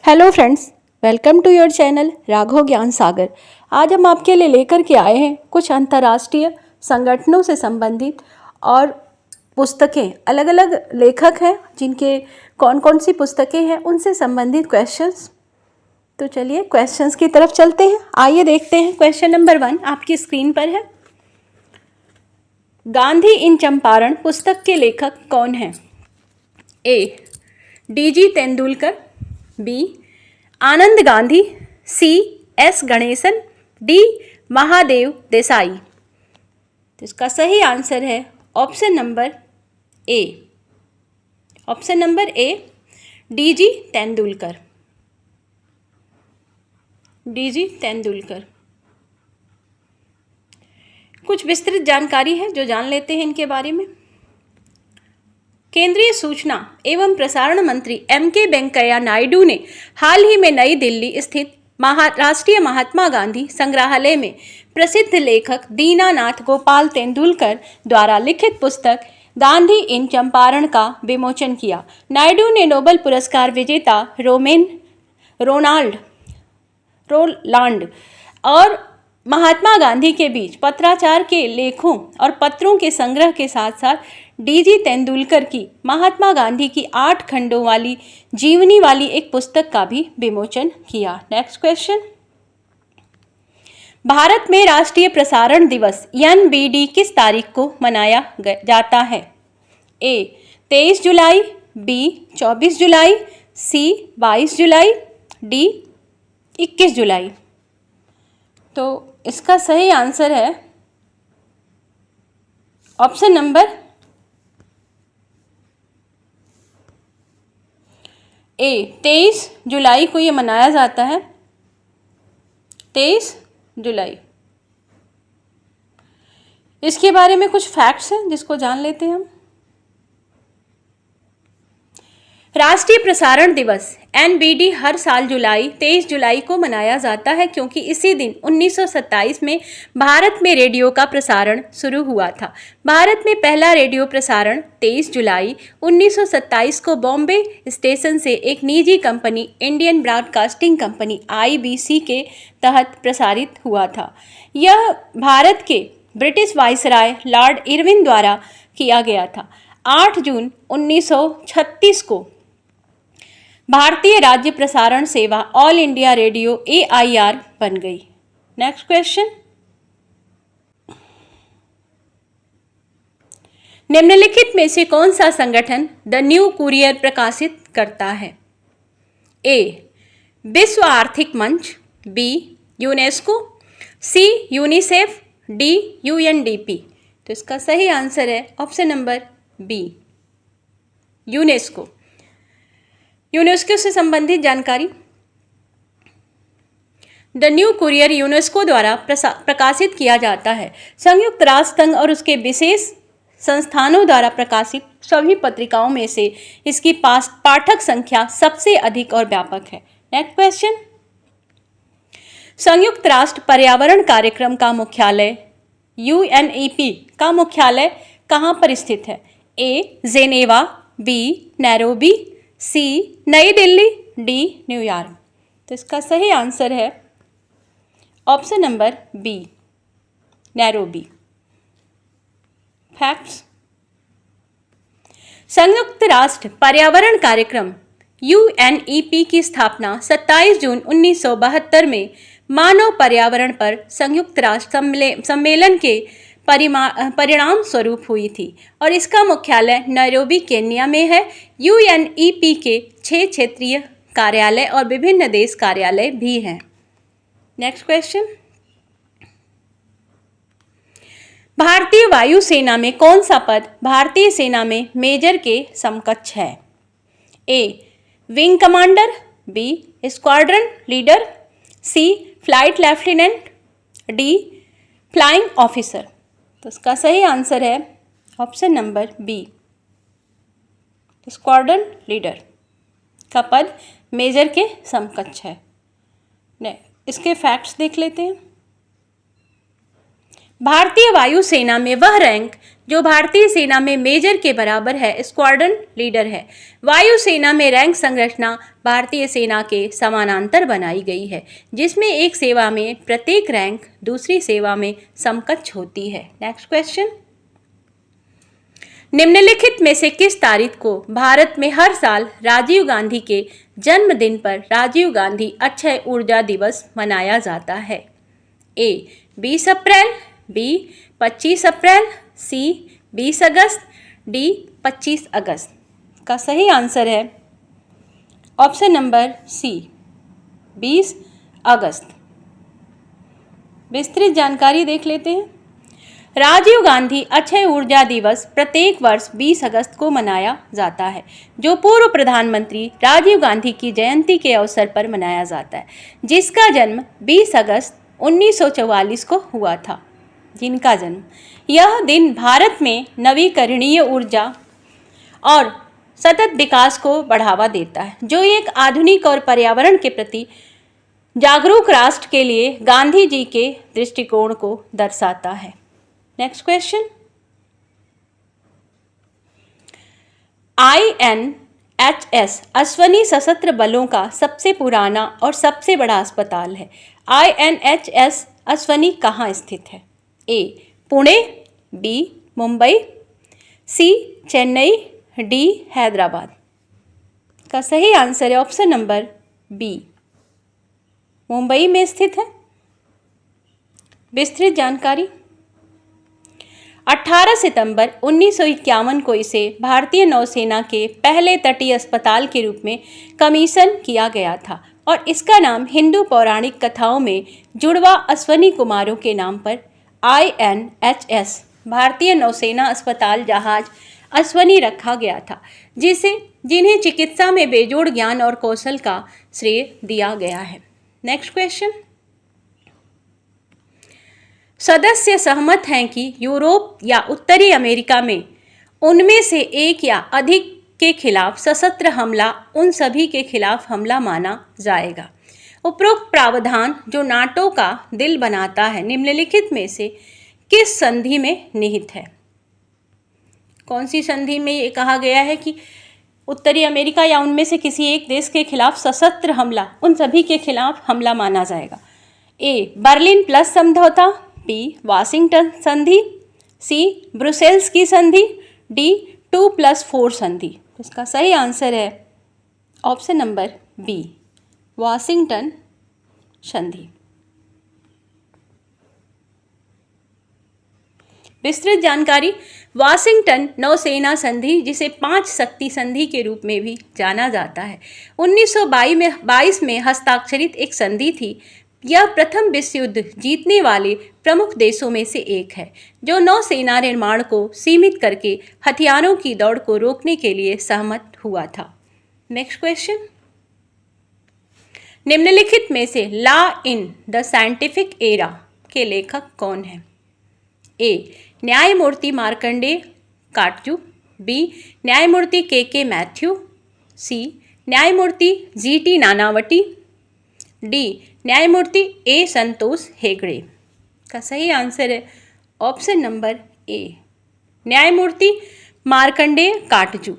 Hello friends, welcome to your channel Raghav Gyan Sagar. आज हम आपके लिए लेकर के आए हैं कुछ अंतर्राष्ट्रीय संगठनों से संबंधित और पुस्तकें। अलग अलग लेखक हैं जिनके कौन कौन सी पुस्तकें हैं उनसे संबंधित क्वेश्चंस। तो चलिए क्वेश्चंस की तरफ चलते हैं। आइए देखते हैं। क्वेश्चन नंबर 1 आपकी स्क्रीन पर है। गांधी इन चंपारण पुस्तक के लेखक कौन हैं? ए. डी.जी. तेंदुलकर, बी. आनंद गांधी, सी. एस. गणेशन, डी. महादेव देसाई। तो इसका सही आंसर है option number A. Option number A, DG. Tendulkar. DG. Tendulkar. कुछ विस्तृत जानकारी है जो जान लेते हैं इनके बारे में। केंद्रीय सूचना एवं प्रसारण मंत्री M.K. वेंकैया नायडू ने हाल ही में नई दिल्ली स्थित राष्ट्रीय महात्मा गांधी संग्रहालय में प्रसिद्ध लेखक दीनानाथ गोपाल तेंदुलकर द्वारा लिखित पुस्तक गांधी इन चंपारण का विमोचन किया। नायडू ने नोबेल पुरस्कार विजेता रोलांड और महात्मा गांधी के बीच पत्राचार के लेखों और पत्रों के संग्रह के साथ साथ डी.जी. तेंदुलकर की महात्मा गांधी की 8 खंडों वाली जीवनी वाली एक पुस्तक का भी विमोचन किया। Next question. भारत में राष्ट्रीय प्रसारण दिवस NBD किस तारीख को मनाया जाता है? ए. 23 जुलाई, बी. 24 जुलाई, सी. 22 जुलाई, डी. 21 जुलाई। तो इसका सही आंसर है ऑप्शन नंबर ए। 23 जुलाई को ये मनाया जाता है। 23 जुलाई। इसके बारे में कुछ फैक्ट्स हैं जिसको जान लेते हैं हम। राष्ट्रीय प्रसारण दिवस NBD हर साल 23 जुलाई को मनाया जाता है क्योंकि इसी दिन 1927 में भारत में रेडियो का प्रसारण शुरू हुआ था। भारत में पहला रेडियो प्रसारण 23 जुलाई 1927 को बॉम्बे स्टेशन से एक निजी company Indian broadcasting company IBC के तहत प्रसारित हुआ था। यह भारत के ब्रिटिश वाइसराय लॉर्ड इरविन द्वारा किया गया था। 8 जून 1936 को भारतीय राज्य प्रसारण सेवा ऑल इंडिया रेडियो AIR बन गई। Next question. निम्नलिखित में से कौन सा संगठन द न्यू कुरियर प्रकाशित करता है? ए. विश्व आर्थिक मंच, B. UNESCO, C. UNICEF, D. UNDP। तो इसका सही आंसर है option number B, UNESCO. UNESCO से संबंधित जानकारी। द न्यू कुरियर यूनेस्को द्वारा प्रकाशित किया जाता है। संयुक्त राष्ट्र संघ और उसके विशेष संस्थानों द्वारा प्रकाशित सभी पत्रिकाओं में से इसकी पाठक संख्या सबसे अधिक और व्यापक है। Next question. संयुक्त राष्ट्र पर्यावरण कार्यक्रम का मुख्यालय UNEP का मुख्यालय कहाँ पर स्थित है? A. Geneva, B. Nairobi, C. Nai Delhi, D. New York. तो इसका सही आंसर है option number B, Nairobi. Facts. संयुक्त राष्ट्र पर्यावरण कार्यक्रम UNEP की स्थापना 27 जून 1972 में मानव पर्यावरण पर संयुक्त राष्ट्र सम्मेलन के परिणाम स्वरूप हुई थी और इसका मुख्यालय नैरोबी केन्या में है। UNEP के 6 क्षेत्रीय कार्यालय और विभिन्न देश कार्यालय भी हैं। Next question. भारतीय वायुसेना में कौन सा पद भारतीय सेना में मेजर के समकक्ष है? A. Wing commander, B. Squadron leader, C. Flight lieutenant, D. Flying officer. तो इसका सही आंसर है option number B, squadron leader का पद मेजर के समकक्ष है। इसके फैक्ट्स देख लेते हैं। भारतीय वायुसेना में वह रैंक जो भारतीय सेना में मेजर के बराबर है, स्क्वाड्रन लीडर है। वायुसेना में रैंक संरचना भारतीय सेना के समानांतर बनाई गई है, जिसमें एक सेवा में प्रत्येक रैंक दूसरी सेवा में समकक्ष होती है। नेक्स्ट क्वेश्चन, निम्नलिखित में से किस तारीख को भारत में हर साल राजीव गांधी के जन्मदिन पर राजीव गांधी अक्षय ऊर्जा दिवस मनाया जाता है? ए 20 अप्रैल, बी 25 अप्रैल, सी 20 अगस्त, डी 25 अगस्त। का सही आंसर है ऑप्शन नंबर सी 20 अगस्त। विस्तृत जानकारी देख लेते हैं। राजीव गांधी अक्षय ऊर्जा दिवस प्रत्येक वर्ष 20 अगस्त को मनाया जाता है, जो पूर्व प्रधानमंत्री राजीव गांधी की जयंती के अवसर पर मनाया जाता है, जिसका जन्म 20 अगस्त 1944 को हुआ था। जिनका जन्म यह दिन भारत में नवीकरणीय ऊर्जा और सतत विकास को बढ़ावा देता है, जो एक आधुनिक और पर्यावरण के प्रति जागरूक राष्ट्र के लिए गांधी जी के दृष्टिकोण को दर्शाता है। नेक्स्ट क्वेश्चन, INHS अश्वनी सशस्त्र बलों का सबसे पुराना और सबसे बड़ा अस्पताल है। INHS अश्वनी कहाँ स्थित है? ए पुणे, बी मुंबई, सी चेन्नई, डी हैदराबाद। का सही आंसर है ऑप्शन नंबर बी, मुंबई में स्थित है। विस्तृत जानकारी, 18 सितंबर 1951 को इसे भारतीय नौसेना के पहले तटीय अस्पताल के रूप में कमीशन किया गया था और इसका नाम हिंदू पौराणिक कथाओं में जुड़वा अश्वनी कुमारों के नाम पर INHS भारतीय नौसेना अस्पताल जहाज अश्वनी रखा गया था, जिन्हें चिकित्सा में बेजोड़ ज्ञान और कौशल का श्रेय दिया गया है। नेक्स्ट क्वेश्चन, सदस्य सहमत हैं कि यूरोप या उत्तरी अमेरिका में उनमें से एक या अधिक के खिलाफ सशस्त्र हमला उन सभी के खिलाफ हमला माना जाएगा। उपरोक्त प्रावधान जो नाटो का दिल बनाता है, निम्नलिखित में से किस संधि में निहित है? कौन सी संधि में ये कहा गया है कि उत्तरी अमेरिका या उनमें से किसी एक देश के खिलाफ सशस्त्र हमला उन सभी के खिलाफ हमला माना जाएगा? ए बर्लिन प्लस समझौता, बी वाशिंगटन संधि, सी ब्रुसेल्स की संधि, डी 2+4 संधि। इसका सही आंसर है ऑप्शन नंबर बी, वाशिंगटन संधि। विस्तृत जानकारी, वाशिंगटन नौसेना संधि, जिसे 5 शक्ति संधि के रूप में भी जाना जाता है, 1922 में हस्ताक्षरित एक संधि थी। यह प्रथम विश्व युद्ध जीतने वाले प्रमुख देशों में से एक है, जो नौसेना निर्माण को सीमित करके हथियारों की दौड़ को रोकने के लिए सहमत हुआ था। नेक्स्ट क्वेश्चन, निम्नलिखित में से law in the scientific era के लेखक कौन है? ए न्यायमूर्ति मार्कंडेय काटजू, बी न्यायमूर्ति के मैथ्यू, सी न्यायमूर्ति GT नानावटी, डी न्यायमूर्ति ए संतोष हेगड़े। का सही आंसर है ऑप्शन नंबर ए, न्यायमूर्ति मार्कंडेय काटजू।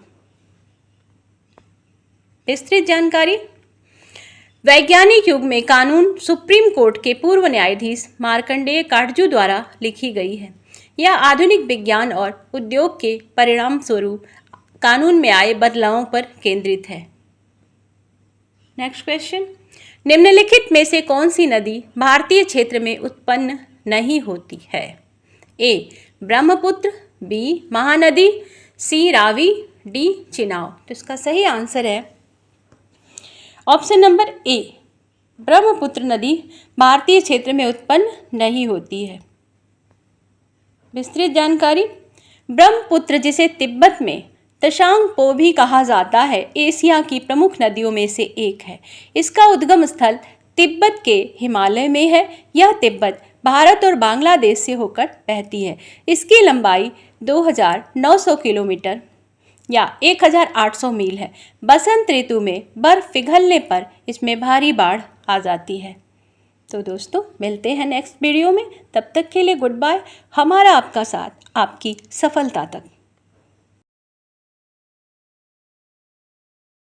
विस्तृत जानकारी, वैज्ञानिक युग में कानून सुप्रीम कोर्ट के पूर्व न्यायाधीश मार्कंडेय काटजू द्वारा लिखी गई है। यह आधुनिक विज्ञान और उद्योग के परिणाम स्वरूप कानून में आए बदलावों पर केंद्रित है। नेक्स्ट क्वेश्चन, निम्नलिखित में से कौन सी नदी भारतीय क्षेत्र में उत्पन्न नहीं होती है? ए ब्रह्मपुत्र, बी महानदी, सी रावी, डी चिनाब। तो इसका सही आंसर है ऑप्शन नंबर ए, ब्रह्मपुत्र नदी भारतीय क्षेत्र में उत्पन्न नहीं होती है। विस्तृत जानकारी, ब्रह्मपुत्र जिसे तिब्बत में त्सांगपो भी कहा जाता है, एशिया की प्रमुख नदियों में से एक है। इसका उद्गम स्थल तिब्बत के हिमालय में है। यह तिब्बत, भारत और बांग्लादेश से होकर बहती है। इसकी लंबाई 2900 किलोमीटर या 1800 मील है। बसंत ऋतु में बर्फ पिघलने पर इसमें भारी बाढ़ आ जाती है। तो दोस्तों, मिलते हैं नेक्स्ट वीडियो में। तब तक के लिए गुड बाय। हमारा आपका साथ आपकी सफलता तक।